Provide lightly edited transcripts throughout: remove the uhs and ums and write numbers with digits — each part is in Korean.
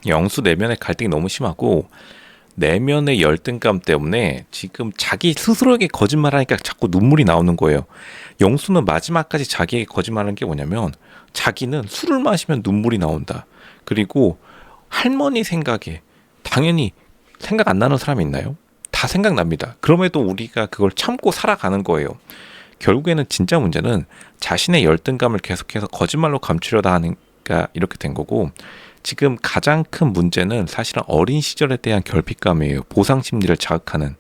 영수 내면의 갈등이 너무 심하고 내면의 열등감 때문에 지금 자기 스스로에게 거짓말하니까 자꾸 눈물이 나오는 거예요. 영수는 마지막까지 자기에게 거짓말하는 게 뭐냐면 자기는 술을 마시면 눈물이 나온다. 그리고 할머니 생각에 당연히 생각 안 나는 사람이 있나요? 다 생각납니다. 그럼에도 우리가 그걸 참고 살아가는 거예요. 결국에는 진짜 문제는 자신의 열등감을 계속해서 거짓말로 감추려다 하니까 이렇게 된 거고 지금 가장 큰 문제는 사실은 어린 시절에 대한 결핍감이에요. 보상 심리를 자극하는.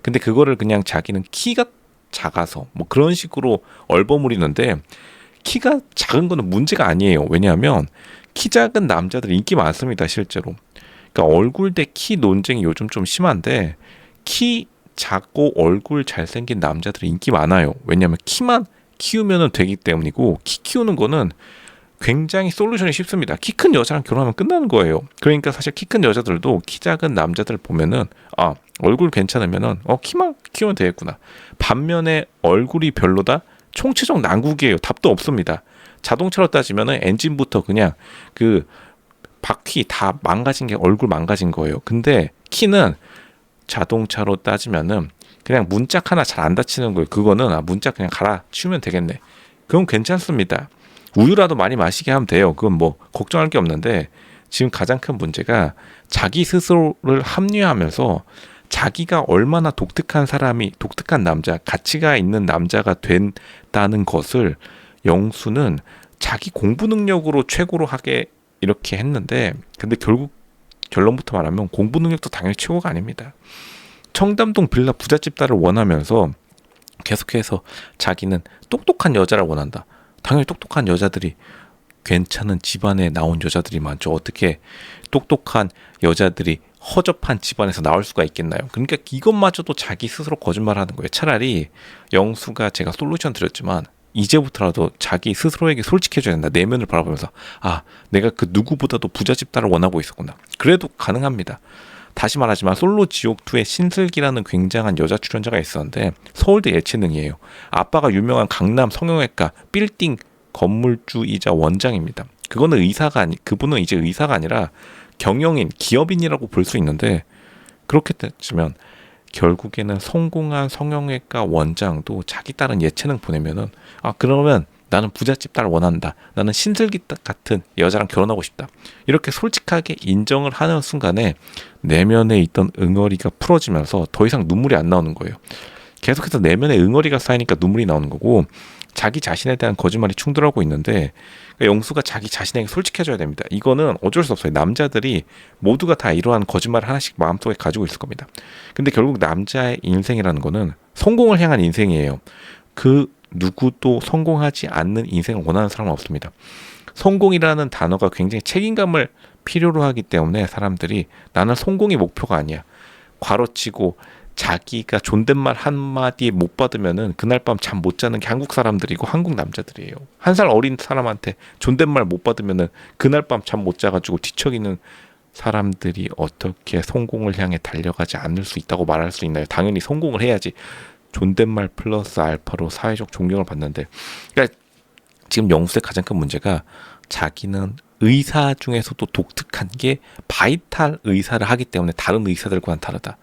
근데 그거를 그냥 자기는 키가 작아서 뭐 그런 식으로 얼버무리는데 키가 작은 거는 문제가 아니에요. 왜냐하면 키 작은 남자들 인기 많습니다, 실제로. 그러니까 얼굴 대 키 논쟁이 요즘 좀 심한데 키 작고 얼굴 잘생긴 남자들이 인기 많아요. 왜냐하면 키만 키우면 되기 때문이고 키 키우는 거는 굉장히 솔루션이 쉽습니다. 키 큰 여자랑 결혼하면 끝나는 거예요. 그러니까 사실 키 큰 여자들도 키 작은 남자들 보면은 아 얼굴 괜찮으면은 키만 키우면 되겠구나. 반면에 얼굴이 별로다? 총체적 난국이에요. 답도 없습니다. 자동차로 따지면은 엔진부터 그냥 그 바퀴 다 망가진 게 얼굴 망가진 거예요. 근데 키는 자동차로 따지면은 그냥 문짝 하나 잘 안 닫히는 거예요. 그거는 문짝 그냥 갈아 치우면 되겠네. 그건 괜찮습니다. 우유라도 많이 마시게 하면 돼요. 그건 뭐 걱정할 게 없는데 지금 가장 큰 문제가 자기 스스로를 합리화하면서 자기가 얼마나 독특한 사람이 독특한 남자, 가치가 있는 남자가 된다는 것을 영수는 자기 공부 능력으로 최고로 하게 이렇게 했는데 근데 결국 결론부터 말하면 공부 능력도 당연히 최고가 아닙니다. 청담동 빌라 부잣집 딸을 원하면서 계속해서 자기는 똑똑한 여자를 원한다. 당연히 똑똑한 여자들이 괜찮은 집안에 나온 여자들이 많죠. 어떻게 똑똑한 여자들이 허접한 집안에서 나올 수가 있겠나요? 그러니까 이것마저도 자기 스스로 거짓말하는 거예요. 차라리 영수가 제가 솔루션 드렸지만 이제부터라도 자기 스스로에게 솔직해져야 된다. 내면을 바라보면서 내가 그 누구보다도 부잣집 딸을 원하고 있었구나. 그래도 가능합니다. 다시 말하지만 솔로 지옥2의 신슬기라는 굉장한 여자 출연자가 있었는데 서울대 예체능이에요. 아빠가 유명한 강남 성형외과 빌딩 건물주이자 원장입니다. 그분은 이제 의사가 아니라 경영인, 기업인이라고 볼 수 있는데 그렇게 따지면 결국에는 성공한 성형외과 원장도 자기 딸은 예체능 보내면은 그러면 나는 부잣집 딸 원한다. 나는 신슬기 같은 여자랑 결혼하고 싶다. 이렇게 솔직하게 인정을 하는 순간에 내면에 있던 응어리가 풀어지면서 더 이상 눈물이 안 나오는 거예요. 계속해서 내면에 응어리가 쌓이니까 눈물이 나오는 거고 자기 자신에 대한 거짓말이 충돌하고 있는데 영수가 자기 자신에게 솔직해져야 됩니다. 이거는 어쩔 수 없어요. 남자들이 모두가 다 이러한 거짓말을 하나씩 마음속에 가지고 있을 겁니다. 근데 결국 남자의 인생이라는 거는 성공을 향한 인생이에요. 그 누구도 성공하지 않는 인생을 원하는 사람은 없습니다. 성공이라는 단어가 굉장히 책임감을 필요로 하기 때문에 사람들이 나는 성공이 목표가 아니야. 괄호치고 자기가 존댓말 한마디 못 받으면은 그날 밤 잠 못 자는 게 한국 사람들이고 한국 남자들이에요. 한 살 어린 사람한테 존댓말 못 받으면은 그날 밤 잠 못 자가지고 뒤척이는 사람들이 어떻게 성공을 향해 달려가지 않을 수 있다고 말할 수 있나요? 당연히 성공을 해야지. 존댓말 플러스 알파로 사회적 존경을 받는데 그러니까 지금 영수의 가장 큰 문제가 자기는 의사 중에서도 독특한 게 바이탈 의사를 하기 때문에 다른 의사들과는 다르다.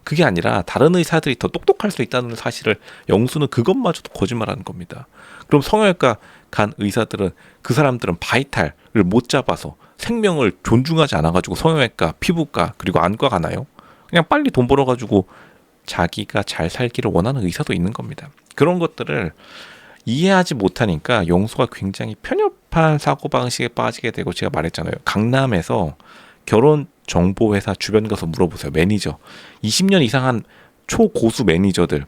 그게 아니라 다른 의사들이 더 똑똑할 수 있다는 사실을 영수는 그것마저도 거짓말하는 겁니다. 그럼 성형외과 간 의사들은 그 사람들은 바이탈을 못 잡아서 생명을 존중하지 않아가지고 성형외과, 피부과 그리고 안과 가나요? 그냥 빨리 돈 벌어가지고 자기가 잘 살기를 원하는 의사도 있는 겁니다. 그런 것들을 이해하지 못하니까 영수가 굉장히 편협한 사고방식에 빠지게 되고 제가 말했잖아요. 강남에서 결혼정보회사 주변 가서 물어보세요. 매니저. 20년 이상 한 초고수 매니저들.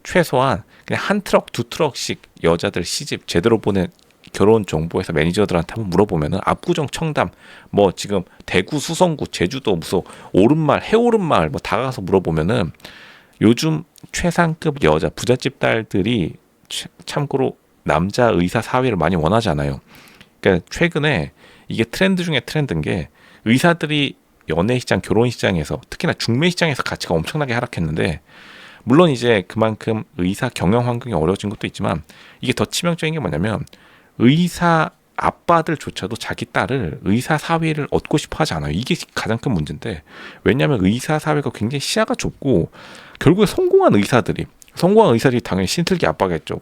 최소한 그냥 한 트럭, 두 트럭씩 여자들 시집 제대로 보낸 결혼정보회사 매니저들한테 한번 물어보면은 압구정, 청담, 뭐 지금 대구, 수성구, 제주도 무슨 오른마을, 해오른마을 뭐 다 가서 물어보면은 요즘 최상급 여자 부잣집 딸들이 참고로 남자 의사 사회를 많이 원하잖아요. 그러니까 최근에 이게 트렌드 중에 트렌드인 게 의사들이 연애 시장, 결혼 시장에서 특히나 중매 시장에서 가치가 엄청나게 하락했는데 물론 이제 그만큼 의사 경영 환경이 어려워진 것도 있지만 이게 더 치명적인 게 뭐냐면 의사 아빠들조차도 자기 딸을 의사 사회를 얻고 싶어 하지 않아요. 이게 가장 큰 문제인데, 왜냐하면 의사 사회가 굉장히 시야가 좁고 결국에 성공한 의사들이 당연히 신슬기 아빠겠죠.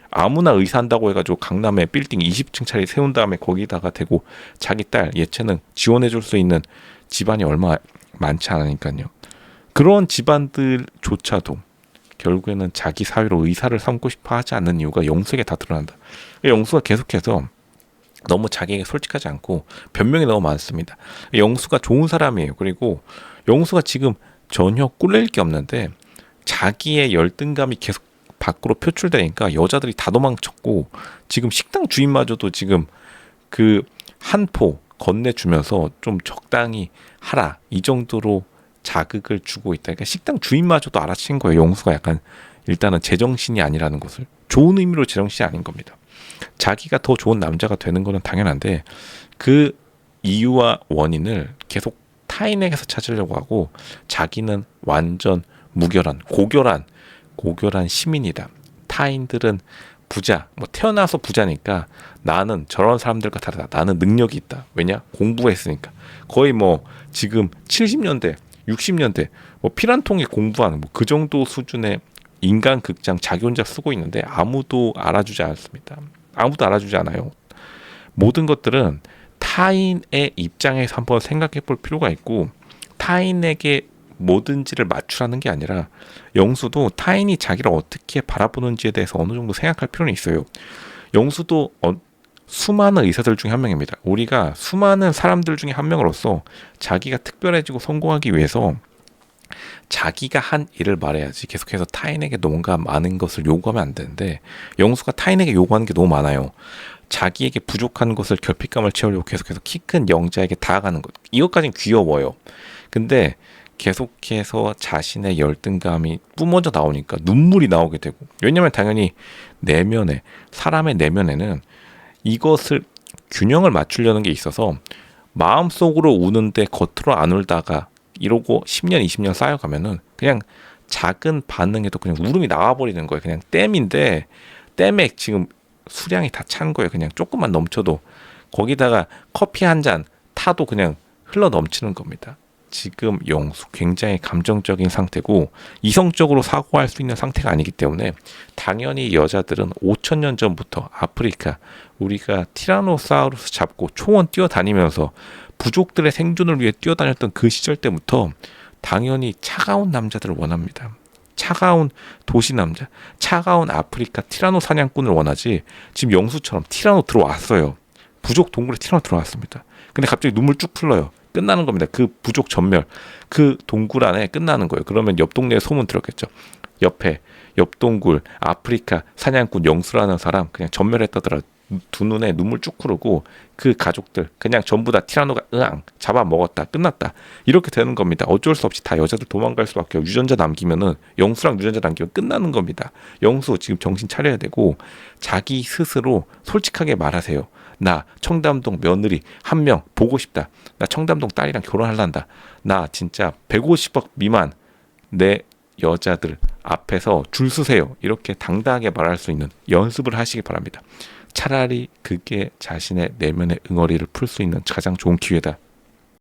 아무나 의사 한다고 해가지고 강남에 빌딩 20층짜리 세운 다음에 거기다가 대고 자기 딸 예체능 지원해줄 수 있는 집안이 얼마 많지 않으니까요. 그런 집안들조차도 결국에는 자기 사회로 의사를 삼고 싶어 하지 않는 이유가 영수에게 다 드러난다. 영수가 계속해서 너무 자기에게 솔직하지 않고 변명이 너무 많습니다. 영수가 좋은 사람이에요. 그리고 영수가 지금 전혀 꿀릴 게 없는데 자기의 열등감이 계속 밖으로 표출되니까 여자들이 다 도망쳤고, 지금 식당 주인마저도 지금 그 한 포 건네주면서 좀 적당히 하라 이 정도로 자극을 주고 있다. 그러니까 식당 주인마저도 알아챈 거예요. 영수가 약간 일단은 제정신이 아니라는 것을. 좋은 의미로 제정신이 아닌 겁니다. 자기가 더 좋은 남자가 되는 거는 당연한데 그 이유와 원인을 계속 타인에게서 찾으려고 하고, 자기는 완전 고결한 시민이다. 타인들은 부자, 뭐 태어나서 부자니까 나는 저런 사람들과 다르다. 나는 능력이 있다. 왜냐? 공부했으니까. 거의 뭐 지금 70년대, 60년대 뭐 피 한 통에 공부하는 뭐 그 정도 수준의 인간 극장 자기 혼자 쓰고 있는데 아무도 알아주지 않습니다. 아무도 알아주지 않아요. 모든 것들은 타인의 입장에서 한번 생각해 볼 필요가 있고, 타인에게 뭐든지를 맞추라는 게 아니라 영수도 타인이 자기를 어떻게 바라보는지에 대해서 어느 정도 생각할 필요는 있어요. 영수도 수많은 의사들 중에 한 명입니다. 우리가 수많은 사람들 중에 한 명으로서 자기가 특별해지고 성공하기 위해서 자기가 한 일을 말해야지 계속해서 타인에게 뭔가 많은 것을 요구하면 안 되는데, 영수가 타인에게 요구하는 게 너무 많아요. 자기에게 부족한 것을 결핍감을 채우려고 계속해서 키 큰 영자에게 다가가는 것, 이것까지는 귀여워요. 근데 계속해서 자신의 열등감이 뿜어져 나오니까 눈물이 나오게 되고, 왜냐면 당연히 사람의 내면에는 이것을 균형을 맞추려는 게 있어서 마음속으로 우는데 겉으로 안 울다가 이러고 10년 20년 쌓여가면은 그냥 작은 반응에도 그냥 울음이 나와버리는 거예요. 그냥 댐인데 댐에 지금 수량이 다 찬 거예요. 그냥 조금만 넘쳐도, 거기다가 커피 한 잔 타도 그냥 흘러 넘치는 겁니다. 지금 영수 굉장히 감정적인 상태고 이성적으로 사고할 수 있는 상태가 아니기 때문에 당연히 여자들은 5,000년 전부터 아프리카, 우리가 티라노사우루스 잡고 초원 뛰어다니면서 부족들의 생존을 위해 뛰어다녔던 그 시절 때부터 당연히 차가운 남자들을 원합니다. 차가운 도시 남자, 차가운 아프리카 티라노 사냥꾼을 원하지. 지금 영수처럼 티라노 들어왔어요. 부족 동굴에 티라노 들어왔습니다. 근데 갑자기 눈물 쭉 흘러요. 끝나는 겁니다. 그 부족 전멸, 그 동굴 안에 끝나는 거예요. 그러면 옆 동네에 소문 들었겠죠. 옆 동굴 아프리카 사냥꾼 영수라는 사람 그냥 전멸했다더라. 두 눈에 눈물 쭉 흐르고 그 가족들 그냥 전부 다 티라노가 잡아먹었다. 끝났다. 이렇게 되는 겁니다. 어쩔 수 없이 다 여자들 도망갈 수밖에 없고, 영수랑 유전자 남기면 끝나는 겁니다. 영수 지금 정신 차려야 되고 자기 스스로 솔직하게 말하세요. 나 청담동 며느리 한 명 보고 싶다. 나 청담동 딸이랑 결혼할란다. 나 진짜 150억 미만 내 여자들 앞에서 줄 서세요. 이렇게 당당하게 말할 수 있는 연습을 하시기 바랍니다. 차라리 그게 자신의 내면의 응어리를 풀 수 있는 가장 좋은 기회다.